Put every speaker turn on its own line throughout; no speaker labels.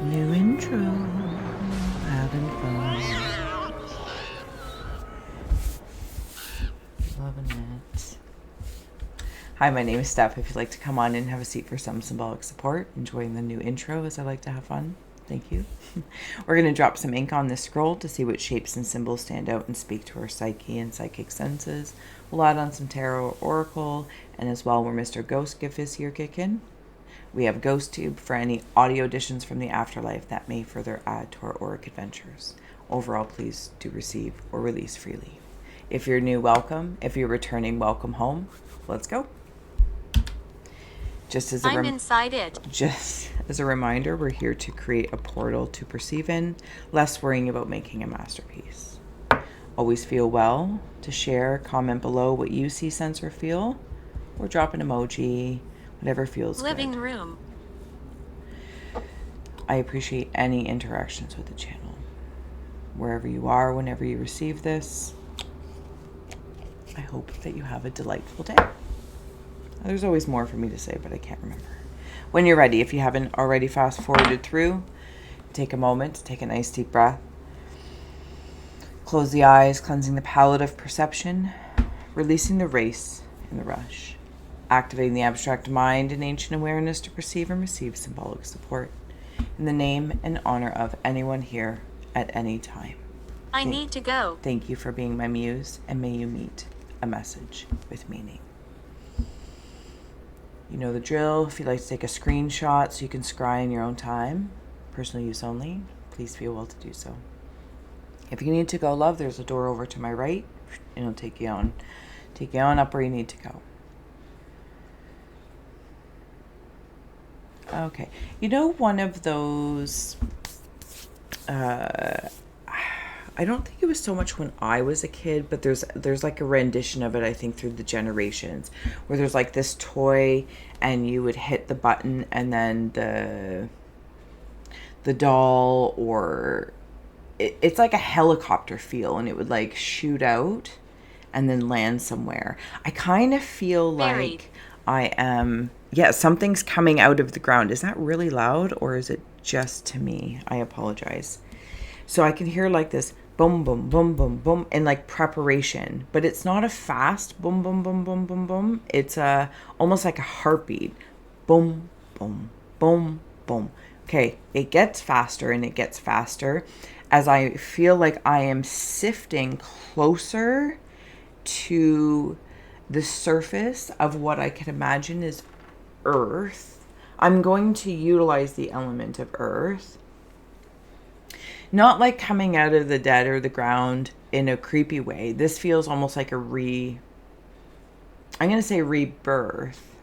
New intro. Having fun. Loving it. Hi, my name is Steph. If you'd like to come on in and have a seat for some symbolic support, enjoying the new intro as I like to have fun. Thank you. We're going to drop some ink on this scroll to see what shapes and symbols stand out and speak to our psyche and psychic senses. We'll add on some tarot or oracle, and as well, where Mr. Ghost Gift is here kicking. We have Ghost Tube for any audio additions from the afterlife that may further add to our auric adventures. Overall, please do receive or release freely. If you're new, welcome. If you're returning, welcome home. Let's go. Just as a reminder, we're here to create a portal to perceive in, less worrying about making a masterpiece. Always feel well to share, comment below what you see, sense, or feel, or drop an emoji, whatever feels
Living
good.
room.
I appreciate any interactions with the channel. Wherever you are, whenever you receive this, I hope that you have a delightful day. There's always more for me to say, but I can't remember. When you're ready, if you haven't already fast forwarded through, take a moment, take a nice deep breath. Close the eyes, cleansing the palette of perception, releasing the race and the rush, activating the abstract mind and ancient awareness to perceive and receive symbolic support in the name and honor of anyone here at any time.
I need to go.
Thank you for being my muse, and may you meet a message with meaning. You know the drill. If you'd like to take a screenshot so you can scry in your own time, personal use only, please feel well to do so. If you need to go, love, there's a door over to my right, and it'll take you on up where you need to go. Okay, you know, one of those, I don't think it was so much when I was a kid, but there's like a rendition of it, I think, through the generations, where there's like this toy and you would hit the button and then the doll, or it's like a helicopter feel, and it would like shoot out and then land somewhere. I kind of feel
Buried.
like I am, yeah, something's coming out of the ground. Is that really loud, or is it just to me? I apologize. So I can hear like this boom, boom, boom, boom, boom, and like preparation, but it's not a fast boom, boom, boom, boom, boom, boom. It's almost like a heartbeat. Boom, boom, boom, boom. Okay, it gets faster and it gets faster as I feel like I am sifting closer to the surface of what I can imagine is Earth. I'm going to utilize the element of Earth. Not like coming out of the dead or the ground in a creepy way. This feels almost like I'm going to say rebirth.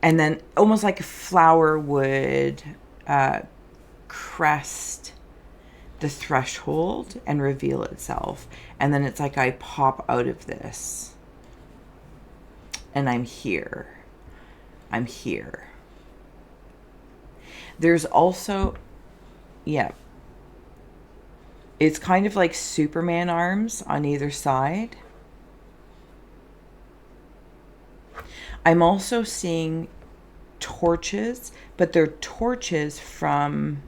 And then almost like a flower would crest the threshold and reveal itself. And then it's like I pop out of this. And I'm here. I'm here. There's also, yeah, it's kind of like Superman arms on either side. I'm also seeing torches, but they're torches from,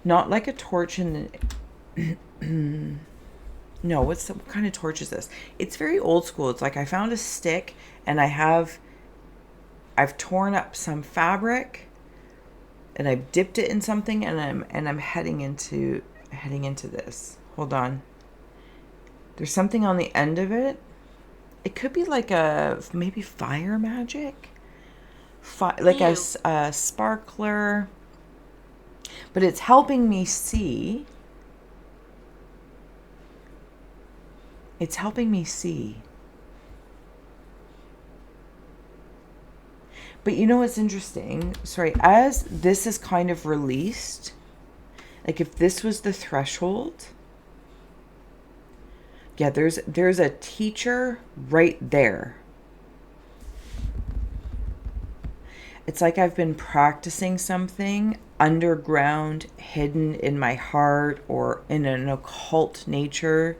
not like a torch in the, no, what kind of torch is this? It's very old school. It's like I found a stick and I've torn up some fabric and I've dipped it in something, and I'm heading into this. Hold on. There's something on the end of it. It could be like a maybe fire magic, like a sparkler, but it's helping me see. It's helping me see. But you know what's interesting? Sorry, as this is kind of released, like if this was the threshold, yeah, there's a teacher right there. It's like I've been practicing something underground, hidden in my heart or in an occult nature.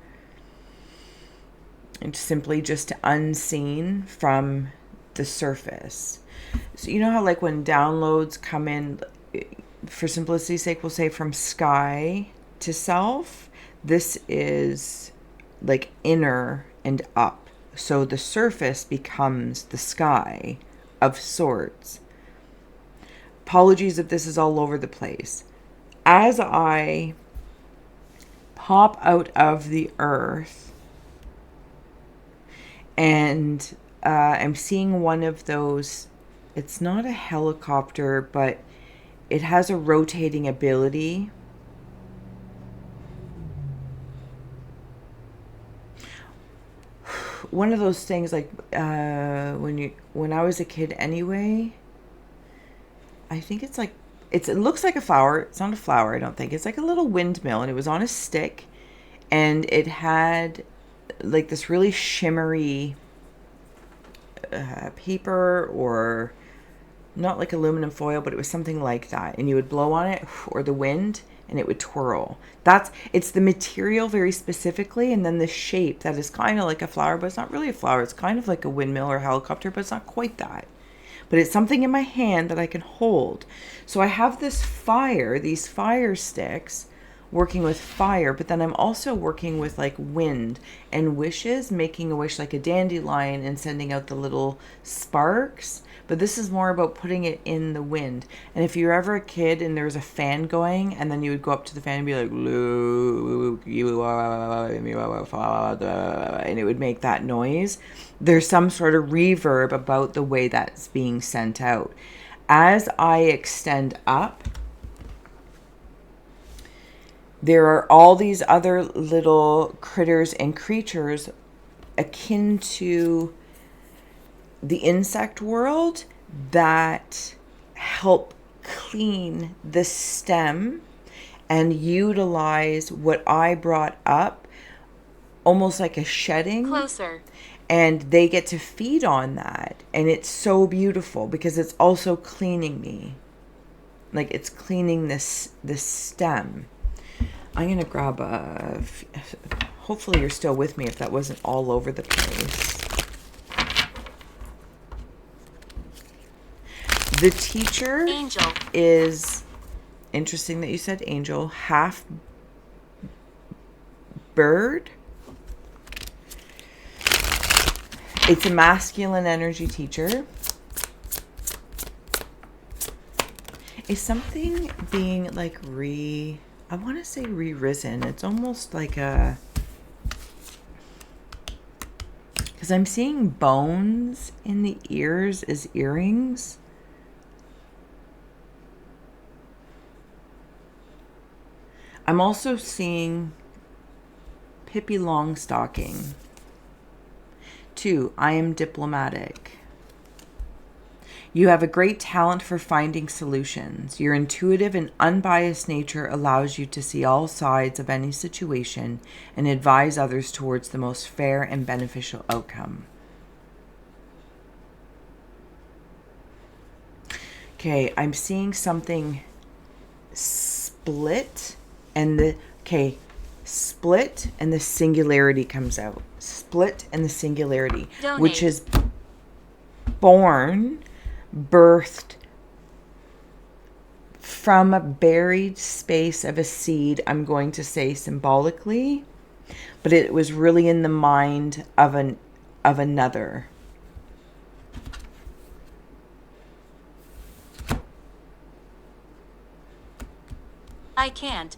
And simply just unseen from the surface. So you know how like when downloads come in, for simplicity's sake, we'll say from sky to self. This is like inner and up. So the surface becomes the sky of sorts. Apologies if this is all over the place. As I pop out of the earth and I'm seeing one of those, it's not a helicopter, but it has a rotating ability. One of those things like when I was a kid anyway, I think it's like, it looks like a flower. It's not a flower, I don't think. It's like a little windmill, and it was on a stick, and it had like this really shimmery paper, or not like aluminum foil, but it was something like that. And you would blow on it, or the wind, and it would twirl. It's the material very specifically, and then the shape that is kind of like a flower, but it's not really a flower. It's kind of like a windmill or helicopter, but it's not quite that. But it's something in my hand that I can hold. So I have these fire sticks, working with fire, but then I'm also working with like wind and wishes, making a wish like a dandelion and sending out the little sparks. But this is more about putting it in the wind. And if you're ever a kid and there's a fan going, and then you would go up to the fan and be like, Luke, you are my father, and it would make that noise. There's some sort of reverb about the way that's being sent out. As I extend up, there are all these other little critters and creatures akin to the insect world that help clean the stem and utilize what I brought up, almost like a shedding.
Closer.
And they get to feed on that. And it's so beautiful because it's also cleaning me. Like it's cleaning this stem. I'm going to grab hopefully you're still with me if that wasn't all over the place. The teacher
Angel.
is, interesting that you said angel, half bird. It's a masculine energy teacher. Is something being like I want to say re-risen. It's almost like because I'm seeing bones in the ears as earrings. I'm also seeing Pippi Longstocking. 2, I am diplomatic. You have a great talent for finding solutions. Your intuitive and unbiased nature allows you to see all sides of any situation and advise others towards the most fair and beneficial outcome. Okay, I'm seeing something split and split and the singularity comes out. Split and the singularity,
Donate.
Which is birthed from a buried space of a seed, I'm going to say symbolically, but it was really in the mind of another.
I can't.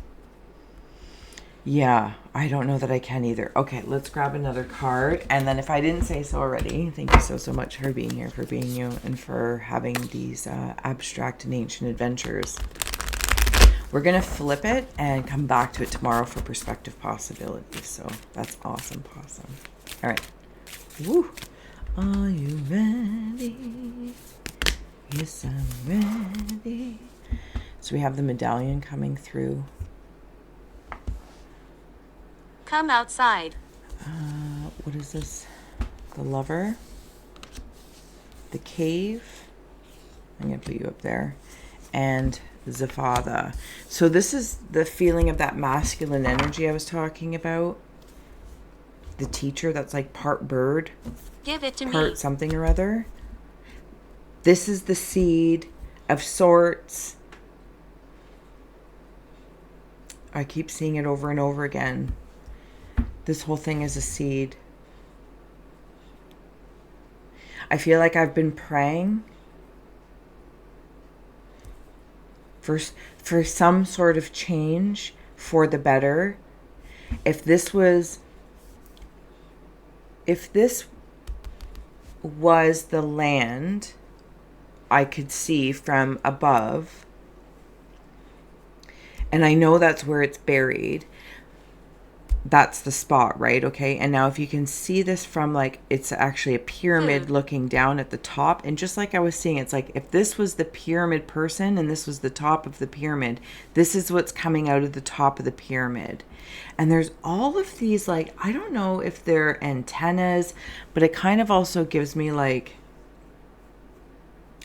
Yeah, I don't know that I can either. Okay, let's grab another card. And then if I didn't say so already, thank you so much for being here, for being you, and for having these abstract and ancient adventures. We're going to flip it and come back to it tomorrow for perspective possibilities. So that's awesome, possum. All right. Woo. Are you ready? Yes, I'm ready. So we have the medallion coming through.
Come outside.
What is this? The lover. The cave. I'm going to put you up there. And Zafada. So this is the feeling of that masculine energy I was talking about. The teacher that's like part bird.
Give it to me.
Part something or other. This is the seed of sorts. I keep seeing it over and over again. This whole thing is a seed. I feel like I've been praying for some sort of change for the better. If this was the land I could see from above, and I know that's where it's buried, that's the spot, right? Okay. And now if you can see this from, like, it's actually a pyramid looking down at the top. And just like I was saying, it's like if this was the pyramid person and this was the top of the pyramid, this is what's coming out of the top of the pyramid. And there's all of these, like, I don't know if they're antennas, but it kind of also gives me like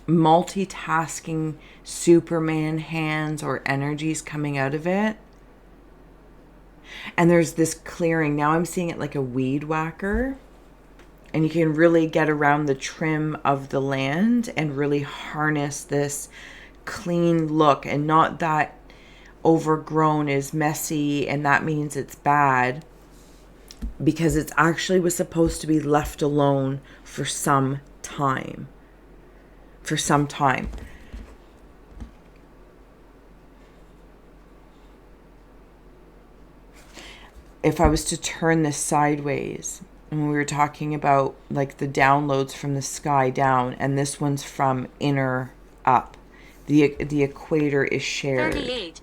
multitasking Superman hands or energies coming out of it. And there's this clearing. Now I'm seeing it like a weed whacker. And you can really get around the trim of the land and really harness this clean look. And not that overgrown is messy and that means it's bad. Because it's actually was supposed to be left alone for some time. For some time. If I was to turn this sideways, and we were talking about like the downloads from the sky down, and this one's from inner up. The equator is shared.
38.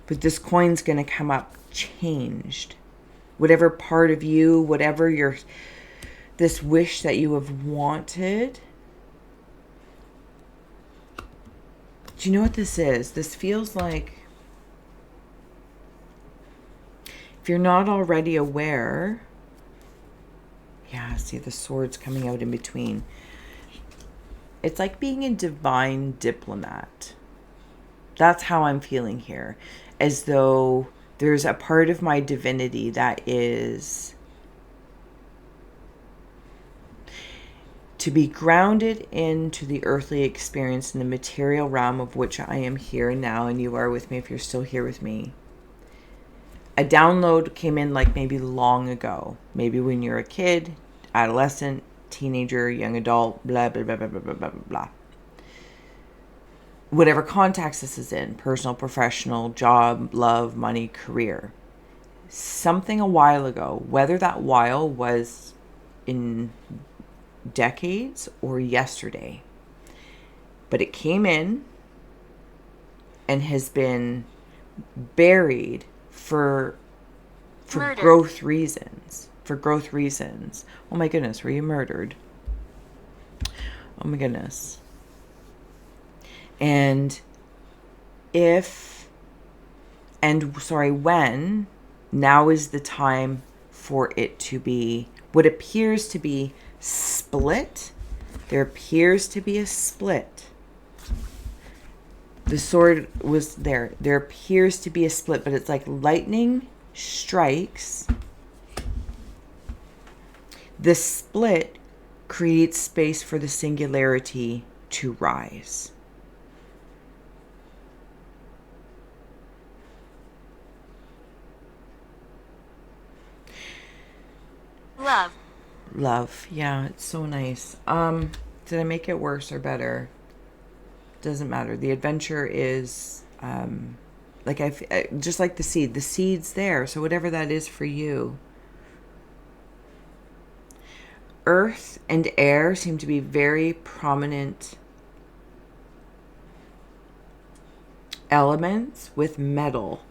But this coin's going to come up changed. Whatever part of you, whatever this wish that you have wanted. Do you know what this is? This feels like, if you're not already aware, yeah, see the swords coming out in between. It's like being a divine diplomat. That's how I'm feeling here. As though there's a part of my divinity that is to be grounded into the earthly experience in the material realm of which I am here now, and you are with me if you're still here with me. A download came in like maybe long ago. Maybe when you're a kid, adolescent, teenager, young adult, blah, blah, blah, blah, blah, blah, blah, blah. Whatever context this is in, personal, professional, job, love, money, career. Something a while ago, whether that while was in decades or yesterday. But it came in and has been buried for growth reasons. For growth reasons. Oh my goodness, were you murdered? Oh my goodness. And when, now is the time for it to be what appears to be split. There appears to be a split. The sword was there. There appears to be a split, but it's like lightning strikes. The split creates space for the singularity to rise. Love. Yeah, it's so nice. Did I make it worse or better? Doesn't matter. The adventure is like just like the seed. The seed's there. So whatever that is for you. Earth and air seem to be very prominent elements, with metal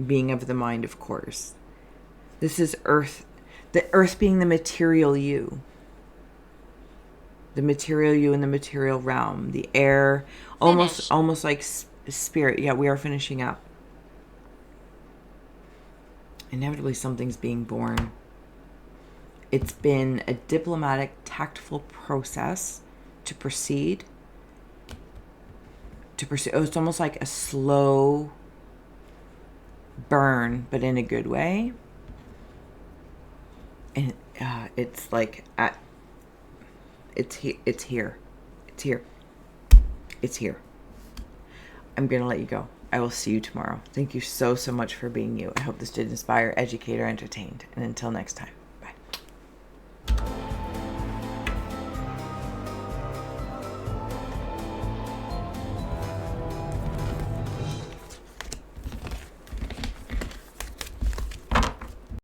being of the mind, of course. This is earth. The earth being the material you. The material you in the material realm. The air, almost like spirit. Yeah, we are finishing up. Inevitably, something's being born. It's been a diplomatic, tactful process to proceed. It's almost like a slow burn, but in a good way. And it's like it's here. It's here. It's here. I'm going to let you go. I will see you tomorrow. Thank you so, so much for being you. I hope this did inspire, educate, or entertain. And until next time.